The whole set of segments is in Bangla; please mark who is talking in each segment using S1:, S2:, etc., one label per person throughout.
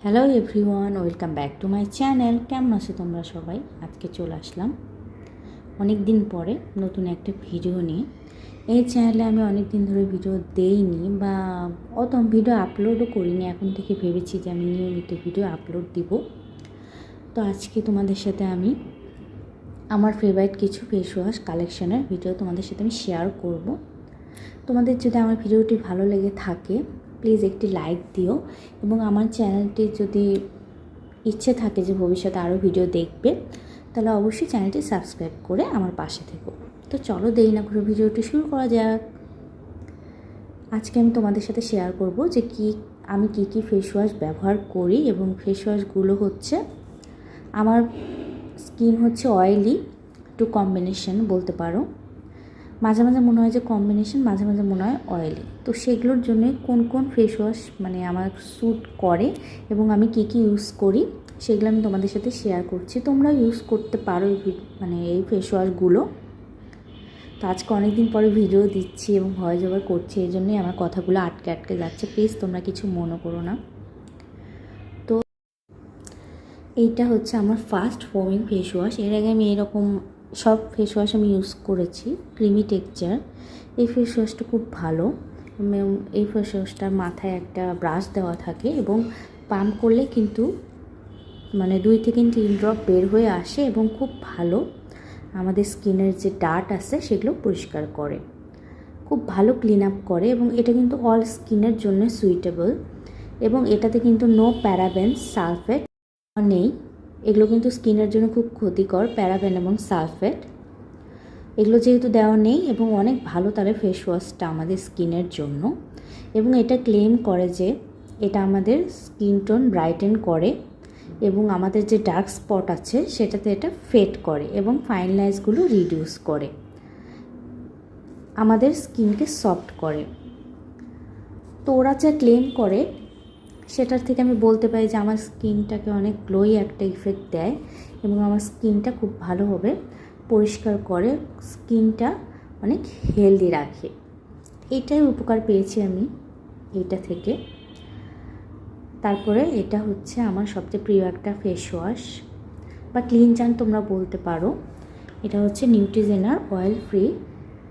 S1: Hello everyone, welcome back to my channel. কেমন আছো তোমরা সবাই? আজকে চলে আসলাম অনেক দিন পরে নতুন একটা ভিডিও নিয়ে। এই চ্যানেলে আমি অনেক দিন ধরে ভিডিও দেইনি বা অত ভিডিও আপলোডও করিনি। এখন থেকে ভেবেছি যে আমি নিয়মিত ভিডিও আপলোড দিব। তো আজকে তোমাদের সাথে আমি আমার ফেভারিট কিছু ফেস ওয়াশ কালেকশনের ভিডিও তোমাদের সাথে আমি শেয়ার করব। তোমাদের যদি আমার ভিডিওটি ভালো লেগে থাকে প্লিজ একটি লাইক দিও, এবং আমার চ্যানেলটি যদি ইচ্ছে থাকে যে ভবিষ্যতে আরও ভিডিও দেখবে তাহলে অবশ্যই চ্যানেলটি সাবস্ক্রাইব করে আমার পাশে থেকো। তো চলো দেরি না করে ভিডিওটি শুরু করা যাক। আজকে আমি তোমাদের সাথে শেয়ার করব যে আমি কি ফেস ওয়াশ ব্যবহার করি, এবং ফেস ওয়াশগুলো হচ্ছে আমার স্কিন হচ্ছে অয়েলি টু কম্বিনেশন বলতে পারো। মাঝে মাঝে মনে হয় যে কম্বিনেশন, মাঝে মাঝে মনে হয় অয়েলি। তো সেগুলোর জন্য কোন কোন ফেস ওয়াশ আমার স্যুট করে এবং আমি কি ইউজ করি সেগুলো আমি তোমাদের সাথে শেয়ার করছি। তোমরা ইউজ করতে পারো এই ফেস ওয়াশগুলো। তো আজকে অনেক দিন পরে ভিডিও দিচ্ছি এবং ভয়েস ওভার করছি, এই জন্যই আমার কথাগুলো আটকে আটকে যাচ্ছে। প্লিজ তোমরা কিছু মনে করো না। তো এইটা হচ্ছে আমার ফার্স্ট ফোমিং ফেস ওয়াশ। এর আগে আমি এরকম সব ফেস ওয়াশ আমি ইউজ করেছি। ক্রিমি টেক্সচার এই ফেস ওয়াশটা খুব ভালো। এই ফেস ওয়াশটার মাথায় একটা ব্রাশ দেওয়া থাকে এবং পাম্প করলে কিন্তু 2 থেকে 3 ড্রপ বের হয়ে আসে এবং খুব ভালো আমাদের স্কিনের যে ডার্ট আছে সেগুলো পরিষ্কার করে, খুব ভালো ক্লিন আপ করে। এবং এটা কিন্তু অল স্কিনের জন্য সুইটেবল, এবং এটাতে কিন্তু নো প্যারাবেন সালফেট নেই। এগুলো কিন্তু স্কিনের জন্য খুব ক্ষতিকর, প্যারাবেন এবং সালফেট এগুলো যেহেতু দেওয়া নেই, এবং অনেক ভালো তাহলে ফেস ওয়াশটা আমাদের স্কিনের জন্য। এবং এটা ক্লেম করে যে এটা আমাদের স্কিন টোন ব্রাইটেন করে এবং আমাদের যে ডার্ক স্পট আছে সেটাতে এটা ফেড করে এবং ফাইন লাইন্সগুলো রিডিউস করে, আমাদের স্কিনকে সফট করে। তো ওরা যা ক্লেম করে সেটার থেকে আমি বলতে পারি যে আমার স্কিনটাকে অনেক গ্লোই একটা ইফেক্ট দেয় এবং আমার স্কিনটা খুব ভালোভাবে পরিষ্কার করে, স্কিনটা অনেক হেলদি রাখে। এইটাই উপকার পেয়েছি আমি এইটা থেকে। তারপরে এটা হচ্ছে আমার সবচেয়ে প্রিয় একটা ফেস ওয়াশ বা ক্লিনজার তোমরা বলতে পারো। এটা হচ্ছে নিউট্রিজেনার অয়েল ফ্রি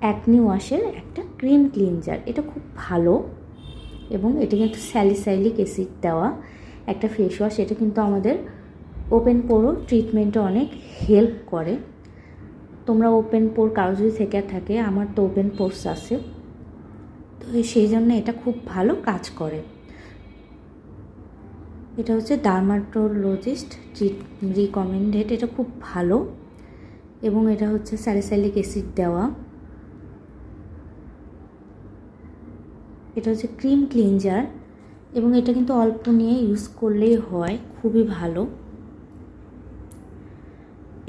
S1: অ্যাকনি ওয়াশের একটা ক্রিম ক্লিনজার। এটা খুব ভালো এবং এটা কিন্তু স্যালিসাইলিক অ্যাসিড দেওয়া একটা ফেস ওয়াশ। এটা কিন্তু আমাদের ওপেন পোরো ট্রিটমেন্টে অনেক হেল্প করে। তোমরা ওপেন পোর কারো যদি থেকে থাকে, আমার তো ওপেন পোর্স আছে, তো সেই জন্য এটা খুব ভালো কাজ করে। এটা হচ্ছে ডার্মাটোলজিস্ট রিকমেন্ডেড। এটা খুব ভালো এবং এটা হচ্ছে স্যালিসাইলিক অ্যাসিড দেওয়া। এটা হচ্ছে ক্রিম ক্লিনজার এবং এটা কিন্তু অল্প নিয়ে ইউজ করলেই হয়, খুবই ভালো।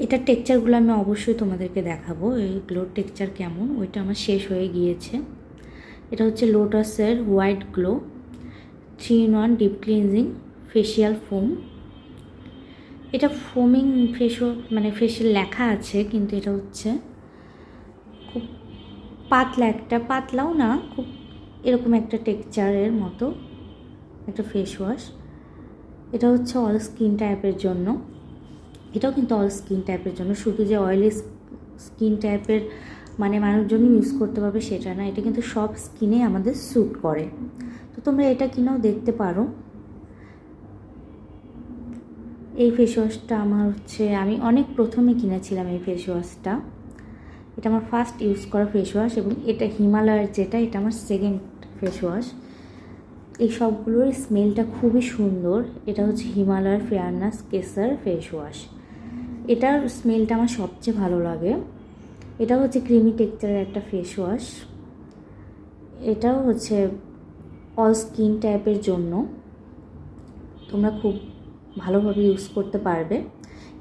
S1: এটার টেক্সচারগুলো আমি অবশ্যই তোমাদেরকে দেখাবো, এইগুলোর টেক্সচার কেমন। ওইটা আমার শেষ হয়ে গিয়েছে। এটা হচ্ছে লোটাসের white glow 3-in-1 deep cleansing facial foam. এটা ফোমিং ফেশিয়াল লেখা আছে, কিন্তু এটা হচ্ছে খুব পাতলাও না, খুব এরকম একটা টেক্সচারের মতো একটা ফেস ওয়াশ। এটা হচ্ছে অল স্কিন টাইপের জন্য। এটাও কিন্তু অল স্কিন টাইপের জন্য, শুধু যে অয়েলি স্কিন টাইপের মানুষজন ইউজ করতে পারবে সেটা না, এটা কিন্তু সব স্কিনে আমাদের স্যুট করে। তো তোমরা এটা কিনেও দেখতে পারো। এই ফেস ওয়াশটা আমি অনেক প্রথমে কিনেছিলাম এই ফেস ওয়াশটা। এটা আমার ফার্স্ট ইউজ করা ফেস ওয়াশ এবং এটা হিমালয়ের যেটা, এটা আমার সেকেন্ড ফেস ওয়াশ। এই সবগুলোর স্মেলটা খুবই সুন্দর। এটা হচ্ছে হিমালয়ের ফেয়ারনেস কেসার ফেস ওয়াশ। এটার স্মেলটা আমার সবচেয়ে ভালো লাগে। এটা হচ্ছে ক্রিমি টেক্সচারের একটা ফেস ওয়াশ। এটাও হচ্ছে অল স্কিন টাইপের জন্য, তোমরা খুব ভালোভাবে ইউজ করতে পারবে।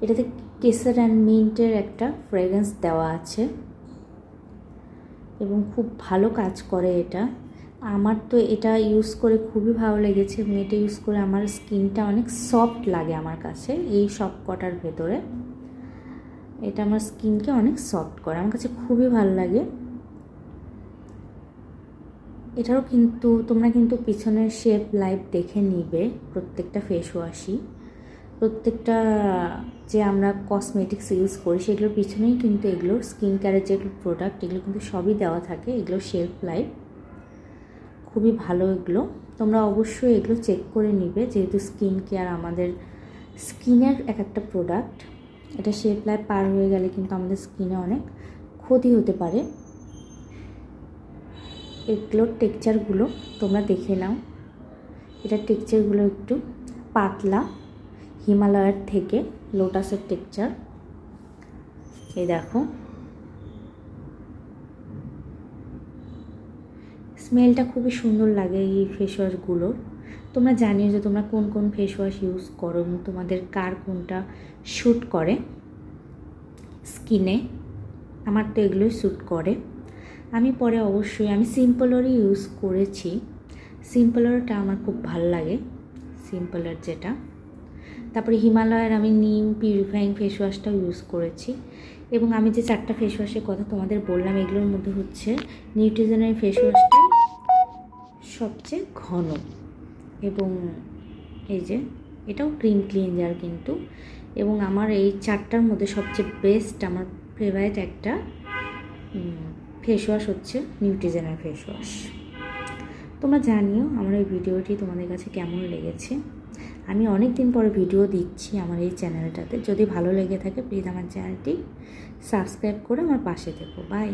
S1: এটাতে কেসার অ্যান্ড মিন্টের একটা ফ্রেগ্রেন্স দেওয়া আছে এবং খুব ভালো কাজ করে এটা। আমার তো এটা ইউজ করে খুবই ভালো লেগেছে এবং এটা ইউজ করে আমার স্কিনটা অনেক সফট লাগে আমার কাছে। এই সব কটার ভেতরে এটা আমার স্কিনকে অনেক সফট করে, আমার কাছে খুবই ভালো লাগে। এটারও কিন্তু তোমরা কিন্তু পিছনের শেপ লাইভ দেখে নিবে। প্রত্যেকটা ফেস ওয়াশই, প্রত্যেকটা যে আমরা কসমেটিক্স ইউজ করি সেগুলোর পিছনেই কিন্তু এগুলোর স্কিন কেয়ারের যেগুলো প্রোডাক্ট এগুলো কিন্তু সবই দেওয়া থাকে। এগুলো শেলফ লাইভ, খুবই ভালো এগুলো। তোমরা অবশ্যই এগুলো চেক করে নিবে, যেহেতু স্কিন কেয়ার আমাদের স্কিনের এক একটা প্রোডাক্ট। এটা শেলফ লাইফ পার হয়ে গেলে কিন্তু আমাদের স্কিনে অনেক ক্ষতি হতে পারে। এগুলোর টেক্সচারগুলো তোমরা দেখে নাও। এটার টেক্সচারগুলো একটু পাতলা, হিমালয়ের থেকে লোটাসের টেক্সচার। এই দেখো, স্মেলটা খুবই সুন্দর লাগে এই ফেস ওয়াশগুলোর। তোমরা জানিও যে তোমরা কোন কোন ফেস ওয়াশ ইউজ করো এবং তোমাদের কার কোনটা শ্যুট করে স্কিনে। আমার তো এগুলোই শ্যুট করে। আমি পরে অবশ্যই আমি সিম্পলেরই ইউজ করেছি। সিম্পলেরটা আমার খুব ভালো লাগে, সিম্পলের যেটা। তারপরে হিমালয়ের আমি নিম পিউরিফাইং ফেস ওয়াশটাও ইউজ করেছি। এবং আমি যে 4টা ফেস ওয়াশের কথা তোমাদের বললাম, এগুলোর মধ্যে হচ্ছে নিউট্রিজেনের ফেস ওয়াশটাই সবচেয়ে ঘন। এবং এই যে এটাও ক্রিম ক্লিনজার কিন্তু। এবং আমার এই 4টার মধ্যে সবচেয়ে বেস্ট, আমার ফেভারিট একটা ফেস ওয়াশ হচ্ছে নিউট্রিজেনের ফেস ওয়াশ। তোমরা জানিও আমার এই ভিডিওটি তোমাদের কাছে কেমন লেগেছে। আমি অনেক দিন পরে ভিডিও দিচ্ছি আমার এই চ্যানেলটাতে। যদি ভালো লেগে থাকে প্লিজ আমার চ্যানেলটি সাবস্ক্রাইব করে আমার পাশে থেকো। বাই।